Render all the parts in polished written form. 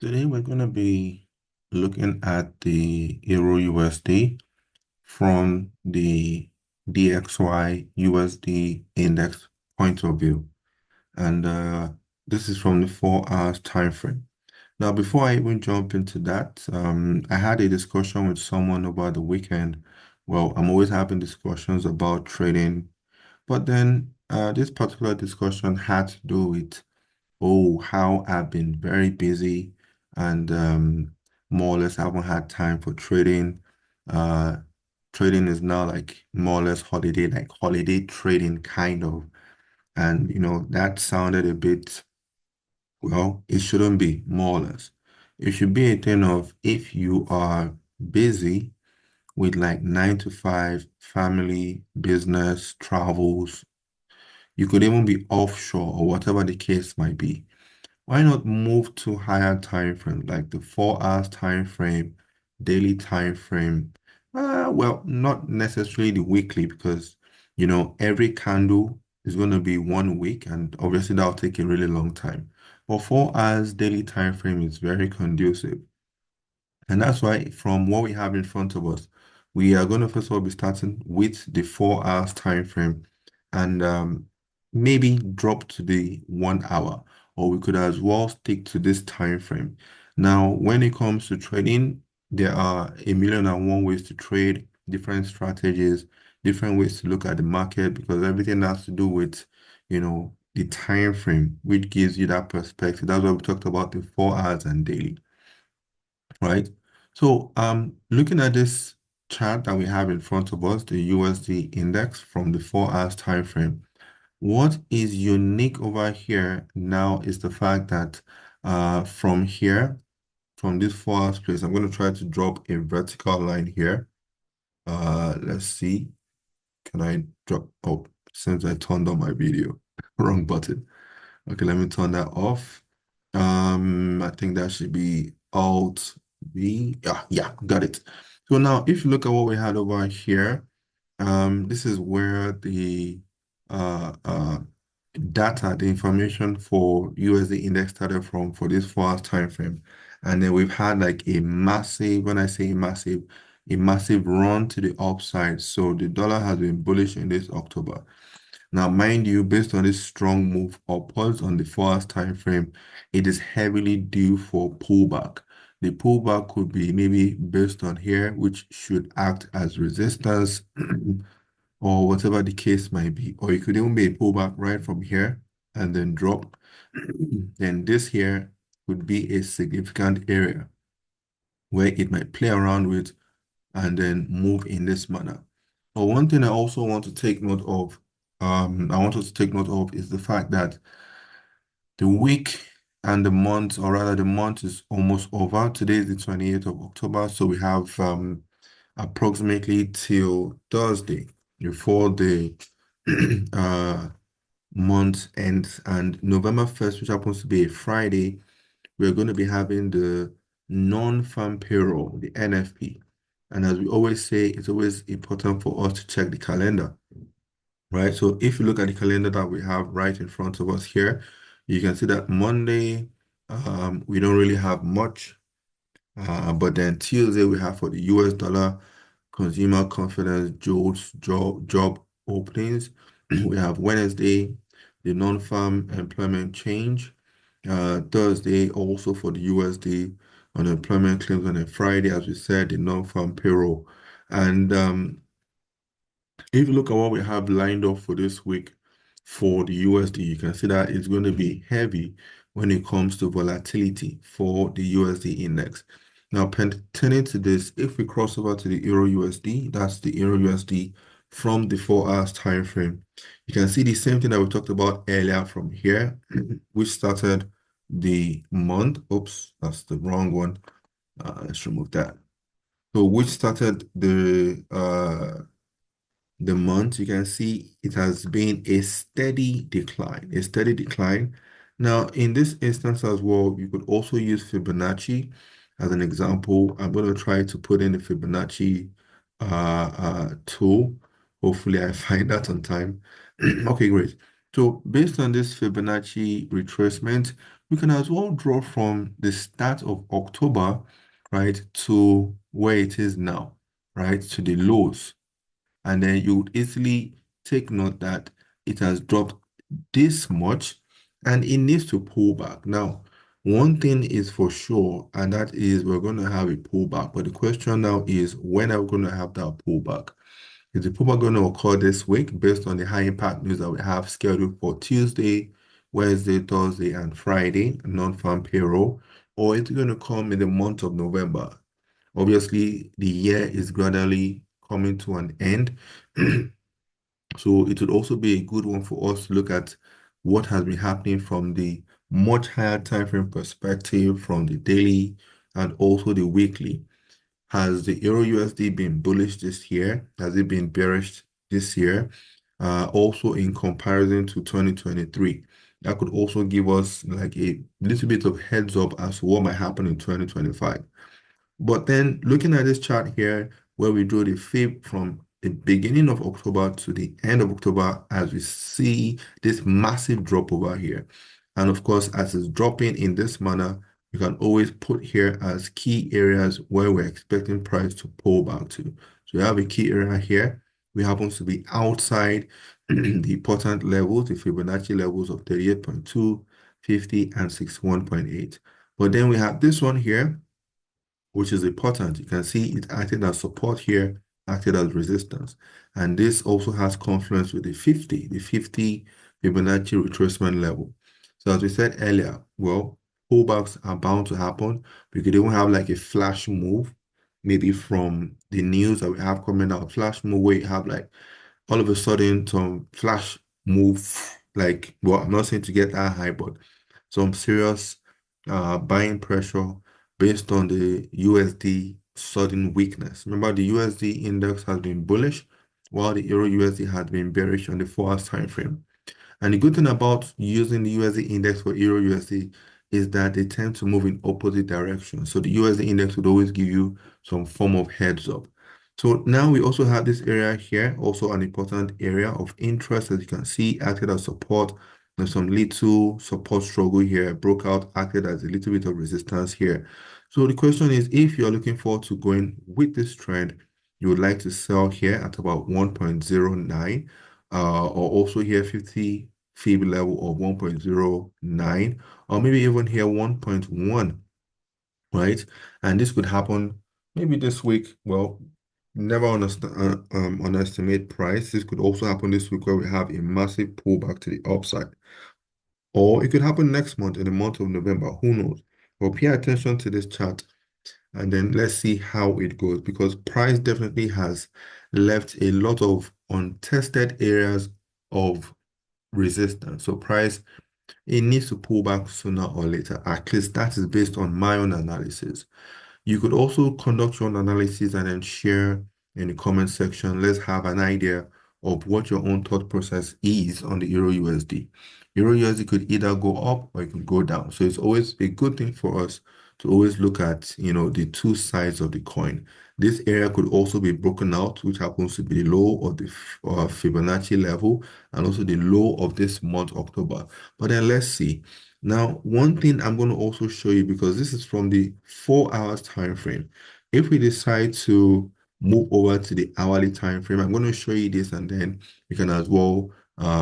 Today we're going to be looking at the Euro USD from the DXY USD index point of view. And this is from the 4 hours time frame. Now, before I even jump into that, I had a discussion with someone over the weekend. Well, I'm always having discussions about trading, but then this particular discussion had to do with how I've been very busy and more or less haven't had time for trading. Uh, Trading is now like more or less holiday, like holiday trading kind of. And that sounded a bit, well, it shouldn't be more or less. It should be a thing of if you are busy with like 9 to 5 family, business, travels, you could even be offshore or whatever the case might be. Why not move to higher time frame, like the 4 hours time frame, daily time frame? Well, not necessarily the weekly, because every candle is going to be 1 week, and obviously that'll take a really long time. But 4 hours daily time frame is very conducive. And that's why from what we have in front of us, we are going to first of all be starting with the 4 hours time frame and maybe drop to the 1 hour, or we could as well stick to this time frame. Now, when it comes to trading, there are a million and one ways to trade, different strategies, different ways to look at the market, because everything has to do with, the time frame, which gives you that perspective. That's why we talked about the 4 hours and daily, right? So, looking at this chart that we have in front of us, the USD index from the 4 hours time frame, what is unique over here now is the fact that from here, from this 4 hours place, I'm going to try to drop a vertical line here. Let's see. Can I drop? Oh, since I turned on my video, wrong button. Okay, let me turn that off. I think that should be Alt V. Yeah, yeah, got it. So now if you look at what we had over here, this is where the uh uh data, the information for USD index started from for this 4 hours time frame. And then we've had like a massive, when I say massive, a massive run to the upside. So the dollar has been bullish in this October. Now, mind you, based on this strong move upwards on the 4 hours time frame, it is heavily due for pullback. The pullback could be maybe based on here, which should act as resistance or whatever the case might be. Or it could even be a pullback right from here and then drop. Then this here would be a significant area where it might play around with and then move in this manner. But one thing I also want to take note of, I want us to take note of is the fact that the week and the month, or rather the month is almost over. Today is the 28th of October, so we have approximately till Thursday before the uh, month ends. And November 1st, which happens to be a Friday, we're going to be having the non-farm payroll, the NFP. And as we always say, it's always important for us to check the calendar, right? So if you look at the calendar that we have right in front of us here, you can see that Monday, we don't really have much. But then Tuesday, we have for the US dollar, consumer confidence, job openings. We have Wednesday, the non-farm employment change. Thursday, also for the USD, unemployment claims, and then Friday, as we said, the non-farm payroll. And if you look at what we have lined up for this week for the USD, you can see that it's going to be heavy when it comes to volatility for the USD index. Now, pertaining to this, if we cross over to the Euro USD, that's the Euro USD from the 4 hours time frame, you can see the same thing that we talked about earlier from here, which started the month. Oops, that's the wrong one. Let's remove that. So, which started the month, you can see it has been a steady decline, a steady decline. Now, in this instance as well, you could also use Fibonacci as an example. I'm going to try to put in the Fibonacci tool. Hopefully, I find that on time. Okay, great. So based on this Fibonacci retracement, we can as well draw from the start of October, right, to where it is now, right, to the lows. And then you would easily take note that it has dropped this much and it needs to pull back. Now, one thing is for sure, and that is we're going to have a pullback. But the question now is, when are we going to have that pullback? Is the pullback going to occur this week based on the high impact news that we have scheduled for Tuesday, Wednesday, Thursday, and Friday, non-farm payroll? Or is it going to come in the month of November? Obviously, the year is gradually coming to an end. So it would also be a good one for us to look at what has been happening from the much higher time frame perspective, from the daily and also the weekly. Has the Euro USD been bullish this year? Has it been bearish this year? Also in comparison to 2023. That could also give us like a little bit of heads up as to what might happen in 2025. But then looking at this chart here, where we drew the fib from the beginning of October to the end of October, as we see this massive drop over here. And of course, as it's dropping in this manner, you can always put here as key areas where we're expecting price to pull back to. So you have a key area here. We happen to be outside the important levels, the Fibonacci levels of 38.2, 50, and 61.8. But then we have this one here, which is important. You can see it acted as support here, acted as resistance. And this also has confluence with the 50 Fibonacci retracement level. So as we said earlier, well, pullbacks are bound to happen. We could even have like a flash move, maybe from the news that we have coming out, flash move where you have like all of a sudden some flash move, like, well, I'm not saying to get that high, but some serious buying pressure based on the USD sudden weakness. Remember, the USD index has been bullish, while the Euro USD has been bearish on the 4 hours time frame. And the good thing about using the USD index for Euro USD is that they tend to move in opposite directions. So the USD index would always give you some form of heads up. So now we also have this area here, also an important area of interest, as you can see, acted as support. There's some little support struggle here, broke out, acted as a little bit of resistance here. So the question is, if you're looking forward to going with this trend, you would like to sell here at about 1.09, or also here 50 fib level of 1.09, or maybe even here 1.1, right? And this could happen maybe this week. Well, never underestimate price. This could also happen this week where we have a massive pullback to the upside. Or it could happen next month, in the month of November. Who knows? But pay attention to this chart and then let's see how it goes, because price definitely has left a lot of untested areas of resistance. So price, it needs to pull back sooner or later. At least that is based on my own analysis. You could also conduct your own analysis and then share in the comment section. Let's have an idea of what your own thought process is on the Euro USD. Euro USD could either go up or it could go down. So it's always a good thing for us to always look at, the two sides of the coin. This area could also be broken out, which happens to be the low of the Fibonacci level and also the low of this month, October. But then let's see. Now, one thing I'm going to also show you, because this is from the 4 hours time frame. If we decide to move over to the hourly time frame, I'm going to show you this and then we can as well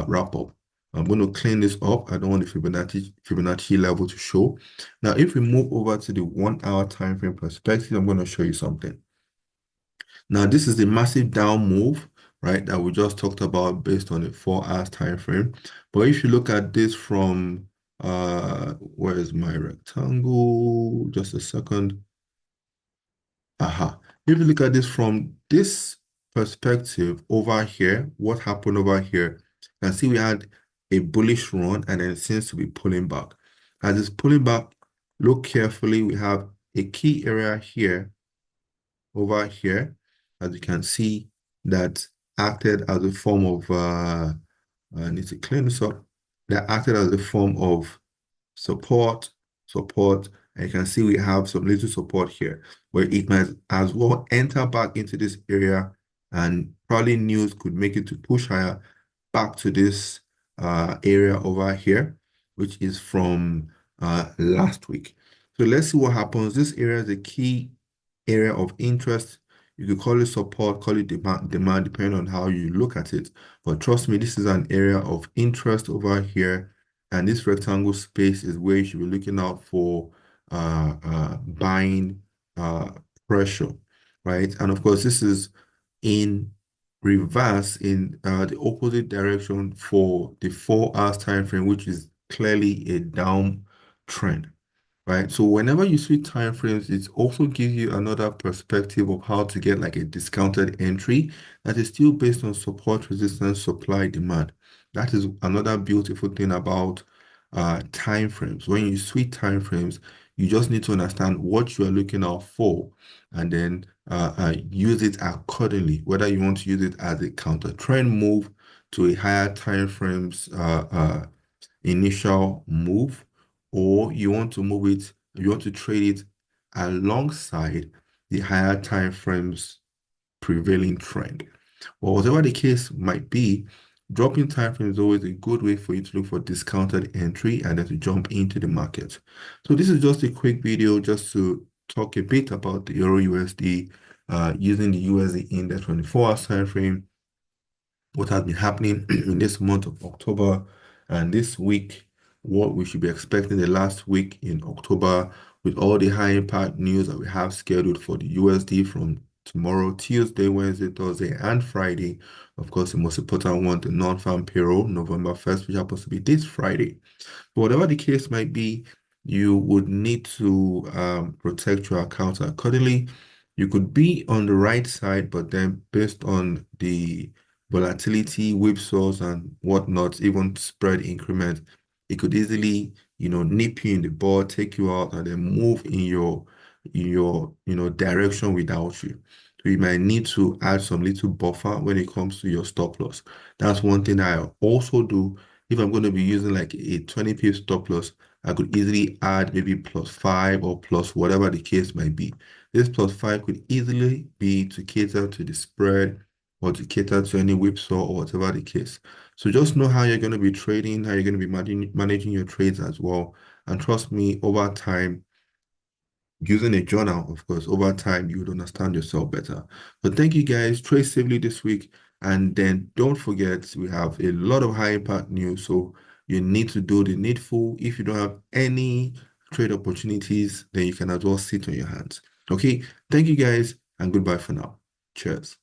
wrap up. I'm going to clean this up. I don't want the Fibonacci level to show. Now, if we move over to the 1 hour time frame perspective, I'm going to show you something. Now, this is the massive down move, right, that we just talked about based on the 4 hours time frame. But if you look at this from where is my rectangle? Just a second. Aha. If you look at this from this perspective over here, what happened over here? You can see we had a bullish run and then it seems to be pulling back. As it's pulling back, look carefully. We have a key area here, over here, as you can see, that acted as a form of, I need to clean this up, that acted as a form of support, and you can see we have some little support here where it might as well enter back into this area, and probably news could make it to push higher back to this area over here, which is from last week. So let's see what happens. This area is a key area of interest. You could call it support, call it demand, depending on how you look at it. But trust me, this is an area of interest over here. And this rectangle space is where you should be looking out for buying uh, pressure, right? And of course, this is in reverse in the opposite direction for the 4 hours time frame, which is clearly a downtrend, right? So whenever you see time frames, it also gives you another perspective of how to get like a discounted entry that is still based on support, resistance, supply, demand. That is another beautiful thing about time frames. When you switch time frames, you just need to understand what you are looking out for and then use it accordingly, whether you want to use it as a counter trend move to a higher time frames initial move, or you want to trade it alongside the higher time frames prevailing trend. Well, whatever the case might be, dropping time frame is always a good way for you to look for discounted entry and then to jump into the market. So this is just a quick video just to talk a bit about the Euro USD using the USD index 24 hours time frame, what has been happening in this month of October and this week, what we should be expecting the last week in October with all the high impact news that we have scheduled for the USD from tomorrow, Tuesday, Wednesday, Thursday, and Friday. Of course, the most important one, the non-farm payroll, November 1st, which happens to be this Friday. But whatever the case might be, you would need to protect your account accordingly. You could be on the right side, but then based on the volatility, whipsaws, and whatnot, even spread increment, it could easily, nip you in the bud, take you out, and then move in your direction without you. So you might need to add some little buffer when it comes to your stop loss. That's one thing I also do. If I'm going to be using like a 20 pip stop loss, I could easily add maybe +5 or plus whatever the case might be. This +5 could easily be to cater to the spread or to cater to any whipsaw or whatever the case. So just know how you're going to be trading, how you're going to be managing your trades as well. And trust me, over time, using a journal, of course, over time, you would understand yourself better. But thank you guys. Trade safely this week. And then don't forget, we have a lot of high impact news. So you need to do the needful. If you don't have any trade opportunities, then you can as well sit on your hands. Okay. Thank you guys and goodbye for now. Cheers.